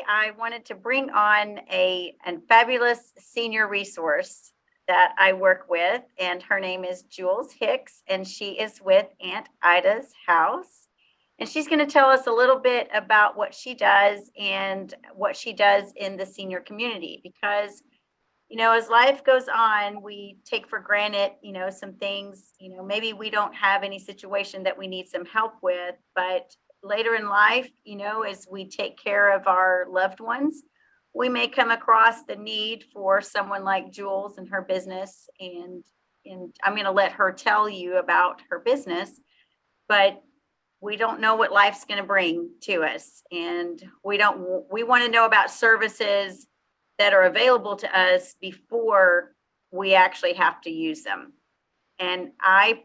I wanted to bring on a fabulous senior resource that I work with, and her name is Jules Hicks, and she is with Aunt Ida's House. And she's going to tell us a little bit about what she does and what she does in the senior community. Because, as life goes on, we take for granted, some things, maybe we don't have any situation that we need some help with, but later in life, as we take care of our loved ones, we may come across the need for someone like Jules and her business. And I'm going to let her tell you about her business, but we don't know what life's going to bring to us. And we want to know about services that are available to us before we actually have to use them. And I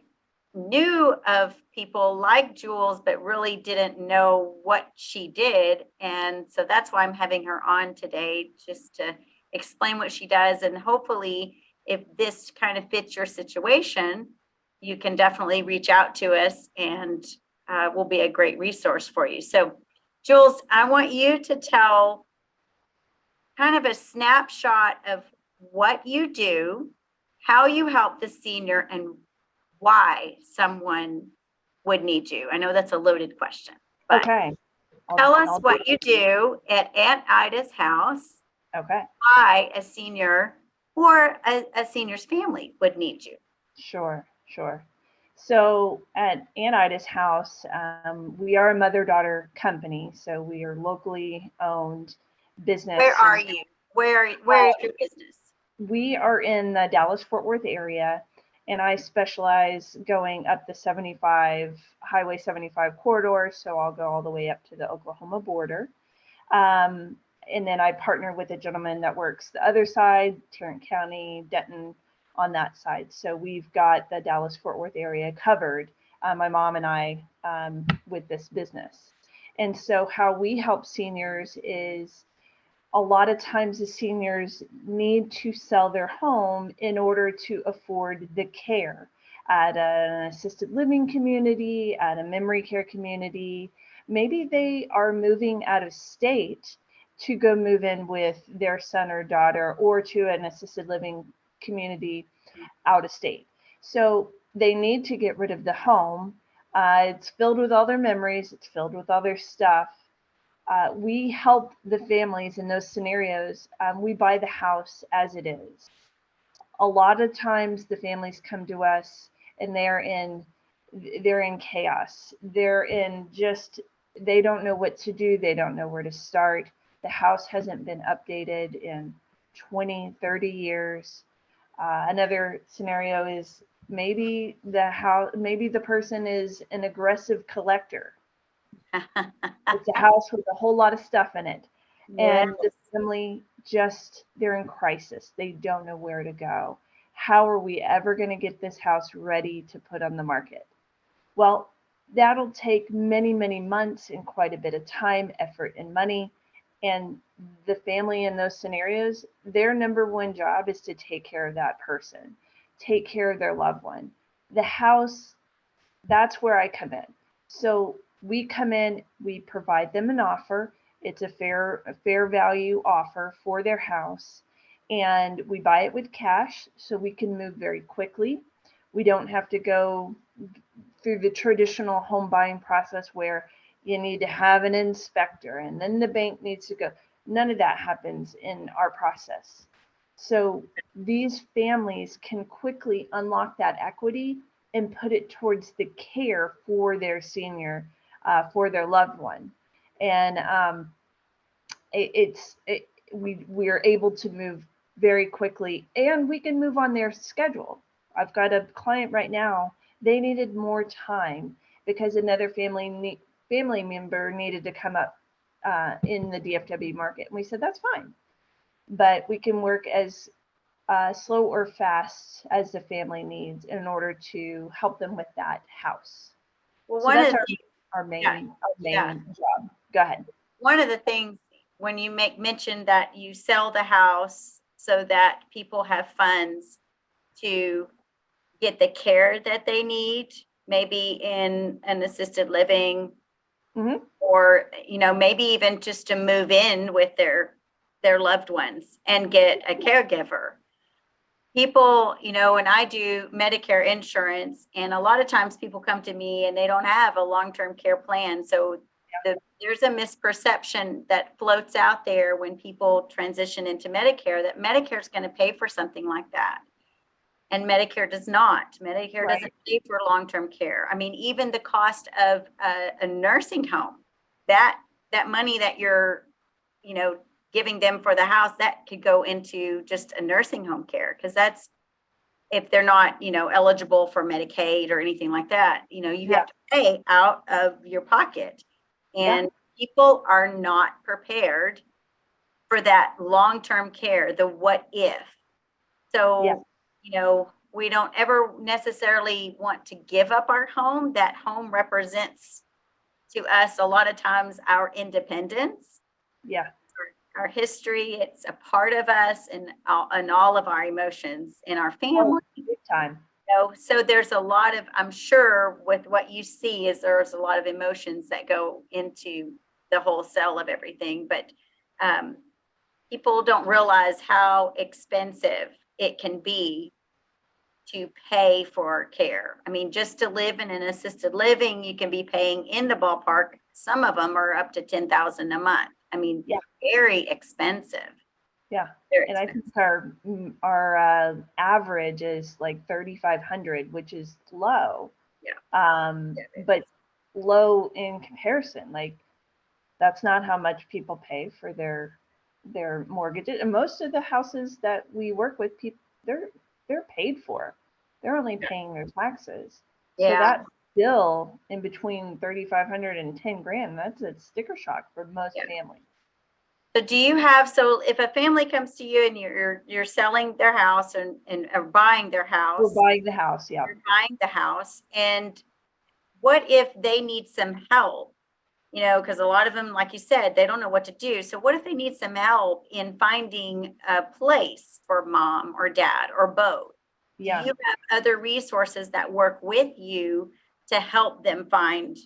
knew of people like Jules, but really didn't know what she did. And so that's why I'm having her on today, just to explain what she does. And hopefully, if this kind of fits your situation, you can definitely reach out to us, and will be a great resource for you. So, Jules, I want you to tell kind of a snapshot of what you do, how you help the senior, and why someone would need you. I know that's a loaded question, but okay. Tell us what you do at Aunt Ida's House. Okay. Why a senior or a senior's family would need you. Sure. So at Aunt Ida's House, we are a mother-daughter company, so we are locally owned business. Where are you? Where is your business? We are in the Dallas-Fort Worth area, and I specialize going up the Highway 75 corridor, so I'll go all the way up to the Oklahoma border. And then I partner with a gentleman that works the other side, Tarrant County, Denton, on that side. So we've got the Dallas-Fort Worth area covered, my mom and I, with this business. And so how we help seniors is a lot of times the seniors need to sell their home in order to afford the care at an assisted living community, at a memory care community. Maybe they are moving out of state to go move in with their son or daughter, or to an assisted living community out of state. So they need to get rid of the home. It's filled with all their memories. It's filled with all their stuff. We help the families in those scenarios. We buy the house as it is. A lot of times the families come to us and they're in chaos. They don't know what to do. They don't know where to start. The house hasn't been updated in 20, 30 years. Another scenario is maybe the person is an aggressive collector. It's a house with a whole lot of stuff in it. Yes. And the family they're in crisis. They don't know where to go. How are we ever going to get this house ready to put on the market? Well, that'll take many, many months and quite a bit of time, effort, and money. And the family in those scenarios, their number one job is to take care of that person, take care of their loved one. The house, that's where I come in. So we come in, we provide them an offer. It's a fair value offer for their house. And we buy it with cash so we can move very quickly. We don't have to go through the traditional home buying process where you need to have an inspector and then the bank needs to go. None of that happens in our process. So these families can quickly unlock that equity and put it towards the care for their senior, for their loved one. And we are able to move very quickly, and we can move on their schedule. I've got a client right now, they needed more time because another family member needed to come up in the DFW market. And we said, that's fine. But we can work as slow or fast as the family needs in order to help them with that house. Well, so that's our main job. Go ahead. One of the things when you mention that you sell the house so that people have funds to get the care that they need, maybe in an assisted living, or, maybe even just to move in with their loved ones and get a caregiver. People, and I do Medicare insurance, and a lot of times people come to me and they don't have a long-term care plan. So there's a misperception that floats out there when people transition into Medicare that Medicare is going to pay for something like that. And Medicare does not. Medicare Right. doesn't pay for long-term care. I mean, even the cost of a nursing home, that money that you're, giving them for the house, that could go into just a nursing home care, because that's if they're not, eligible for Medicaid or anything like that. You have to pay out of your pocket, and people are not prepared for that long-term care, the what if. So, we don't ever necessarily want to give up our home. That home represents to us a lot of times our independence, Yeah. our history. It's a part of us, and all of our emotions in our family. Big time. So there's a lot of, I'm sure with what you see is there's a lot of emotions that go into the whole sell of everything, but people don't realize how expensive it can be to pay for care. I mean, just to live in an assisted living, you can be paying in the ballpark. Some of them are up to $10,000 a month. I mean, very expensive. Yeah. Very And I expensive. think our average is like 3,500, which is low. But low in comparison. Like, that's not how much people pay for their mortgages. And most of the houses that we work with, people they're paid for. They're only paying their taxes. So Yeah. that bill in between 3,500 and 10 grand, that's a sticker shock for most families. So do you have, so if a family comes to you and you're selling their house and or buying their house, We're buying the house, yeah. you're buying the house, and what if they need some help? Because a lot of them, like you said, they don't know what to do. So what if they need some help in finding a place for mom or dad or both? Yeah. Do you have other resources that work with you to help them find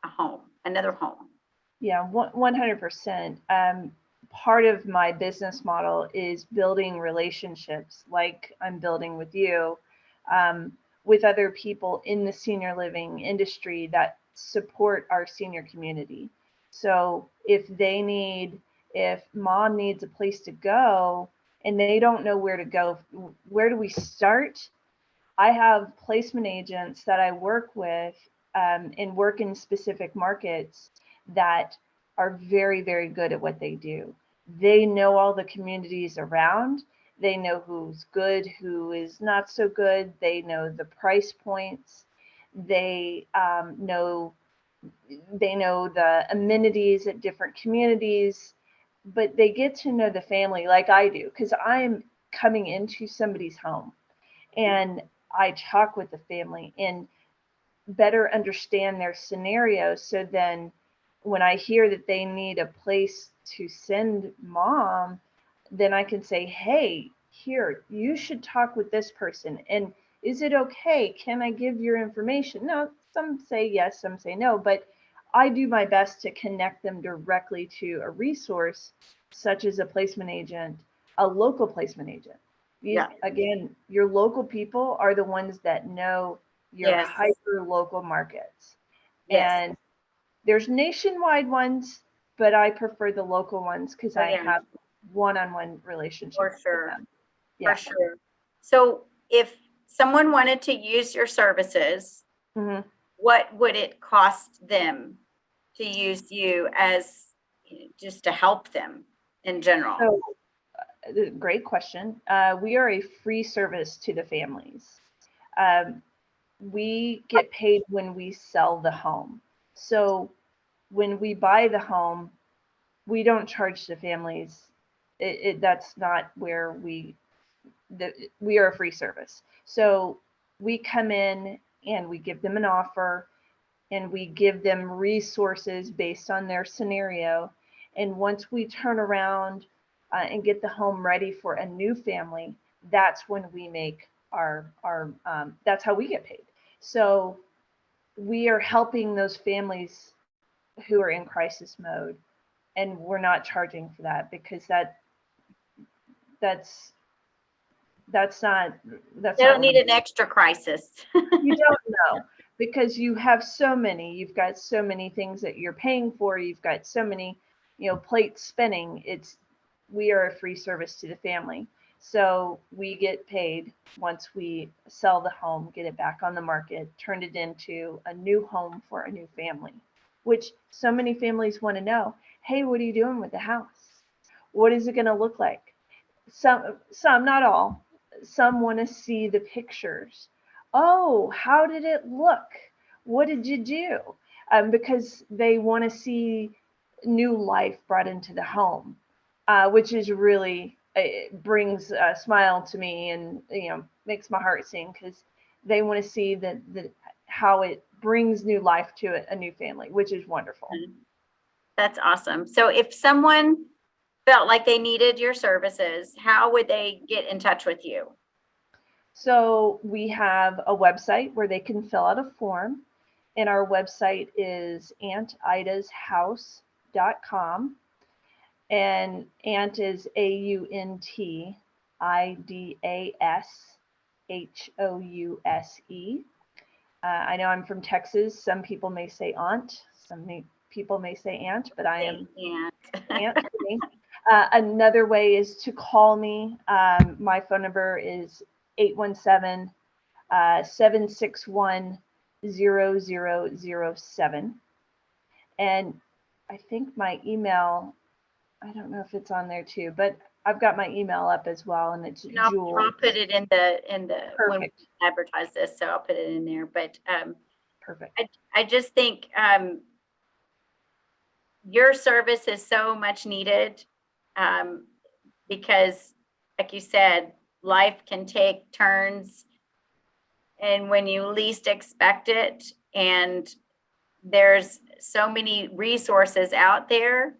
a home, another home? Yeah, 100%. Part of my business model is building relationships like I'm building with you, with other people in the senior living industry that support our senior community. So if mom needs a place to go and they don't know where to go, where do we start? I have placement agents that I work with and work in specific markets that are very, very good at what they do. They know all the communities around. They know who's good, who is not so good. They know the price points. They know the amenities at different communities, but they get to know the family like I do because I'm coming into somebody's home and I talk with the family and better understand their scenario. So then when I hear that they need a place to send mom, then I can say, hey, here, you should talk with this person. And is it okay? Can I give your information? No, some say yes, some say no, but I do my best to connect them directly to a resource such as a placement agent, a local placement agent. Again, your local people are the ones that know your hyper local markets. Yes. And there's nationwide ones, but I prefer the local ones because I have one-on-one relationships with them. For sure. So if someone wanted to use your services, what would it cost them to use you as just to help them in general? So, great question. We are a free service to the families. We get paid when we sell the home. So when we buy the home, we don't charge the families. That's not where we are a free service. So we come in and we give them an offer and we give them resources based on their scenario. And once we turn around and get the home ready for a new family, that's when we make that's how we get paid. So we are helping those families who are in crisis mode, and we're not charging for that because that's that's not that's They not don't what need we an extra crisis. you don't know because you have so many, you've got so many things that you're paying for, you've got so many, plates spinning. We are a free service to the family. So we get paid once we sell the home, get it back on the market, turn it into a new home for a new family, which so many families want to know. Hey, what are you doing with the house? What is it going to look like? Some, not all, some want to see the pictures. Oh, how did it look? What did you do? Because they want to see new life brought into the home, which is really, it brings a smile to me, and makes my heart sing, because they want to see the how it brings new life to a new family, which is wonderful. That's awesome. So if someone felt like they needed your services, how would they get in touch with you? So we have a website where they can fill out a form, and our website is auntidashouse.com, and Aunt is AuntIdashOuse. I know I'm from Texas. Some people may say aunt, people may say aunt, but I am And aunt to me. Another way is to call me. My phone number is 817 761 0007. And I think my email, I don't know if it's on there too, but I've got my email up as well, and it's I'll Jules. put it in the when we Perfect. advertise this, so I'll put it in there. But Perfect. I just think your service is so much needed, um, because, like you said, life can take turns, and when you least expect it, and there's so many resources out there.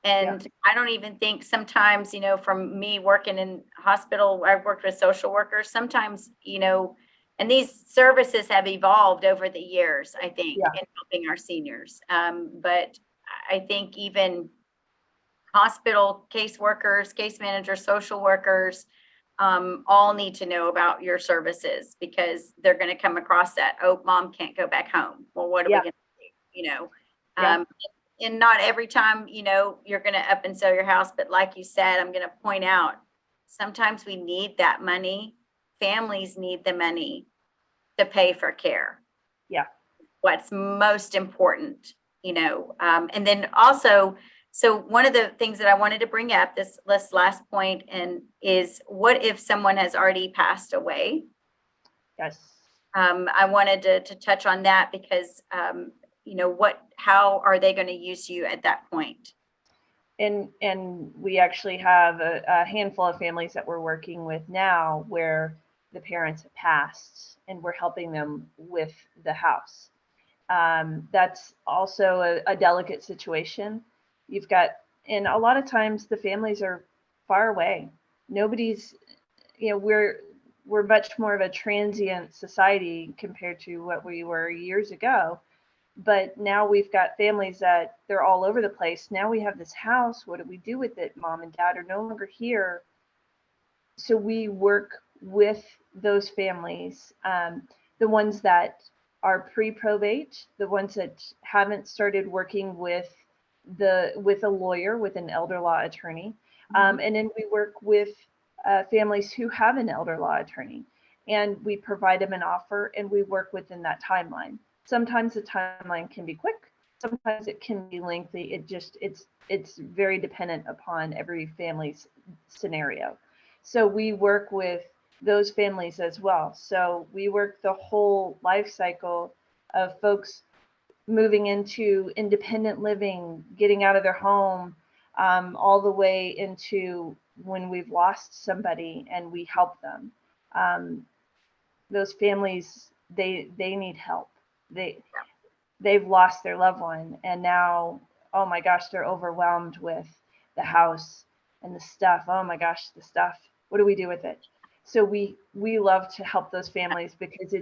And I don't even think sometimes, from me working in hospital, I've worked with social workers, sometimes, and these services have evolved over the years, I think, Yeah. in helping our seniors. But I think even hospital caseworkers, case managers, social workers, all need to know about your services, because they're going to come across that, oh, mom can't go back home. Well, what are we Yeah. going to do? Yeah. And not every time, you're going to up and sell your house. But like you said, I'm going to point out, sometimes we need that money. Families need the money to pay for care. Yeah. What's most important, and then also, so one of the things that I wanted to bring up, this last point, and is, what if someone has already passed away? Yes. I wanted to touch on that, because how are they going to use you at that point? And we actually have a handful of families that we're working with now where the parents have passed, and we're helping them with the house. That's also a delicate situation. You've got, and a lot of times the families are far away. Nobody's, we're much more of a transient society compared to what we were years ago. But now we've got families that they're all over the place. Now we have this house. What do we do with it? Mom and dad are no longer here. So we work with those families, the ones that are pre-probate, the ones that haven't started working with a lawyer, with an elder law attorney, and then we work with families who have an elder law attorney, and we provide them an offer, and we work within that timeline. Sometimes the timeline can be quick, sometimes it can be lengthy. It's very dependent upon every family's scenario. So we work with those families as well. So we work the whole life cycle of folks moving into independent living, getting out of their home, all the way into when we've lost somebody and we help them. Um, those families, they need help. They've lost their loved one, and now, oh my gosh, they're overwhelmed with the house and the stuff. Oh my gosh, the stuff. What do we do with it? So we love to help those families, because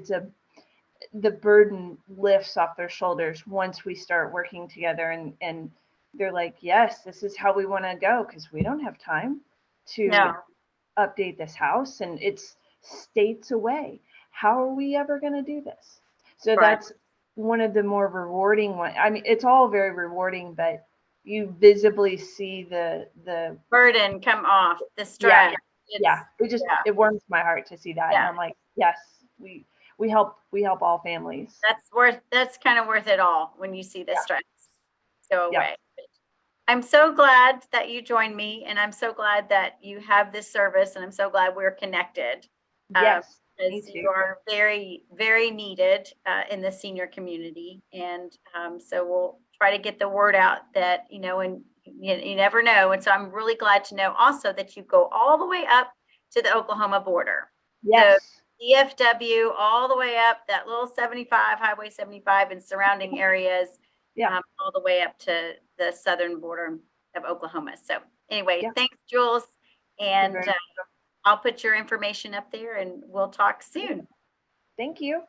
the burden lifts off their shoulders once we start working together, and they're like, yes, this is how we want to go, because we don't have time to No, update this house and it's states away. How are we ever going to do this? So right. that's one of the more rewarding one. I mean, it's all very rewarding, but you visibly see the Burden come off, the yeah, stress. yeah. It's, yeah, It warms my heart to see that, and yeah. I'm like, yes, we help all families. That's kind of worth it all when you see the Yeah, stress go yeah. away. I'm so glad that you joined me, and I'm so glad that you have this service, and I'm so glad we're connected. Yes, me Because you too. are very, very needed in the senior community. And so we'll try to get the word out that, and you never know. And so I'm really glad to know also that you go all the way up to the Oklahoma border. So Yes. DFW all the way up that little 75, Highway 75 and surrounding areas, Yeah. all the way up to the southern border of Oklahoma. So anyway, Yeah. thanks, Jules. You're And very. I'll put your information up there and we'll talk soon. Thank you.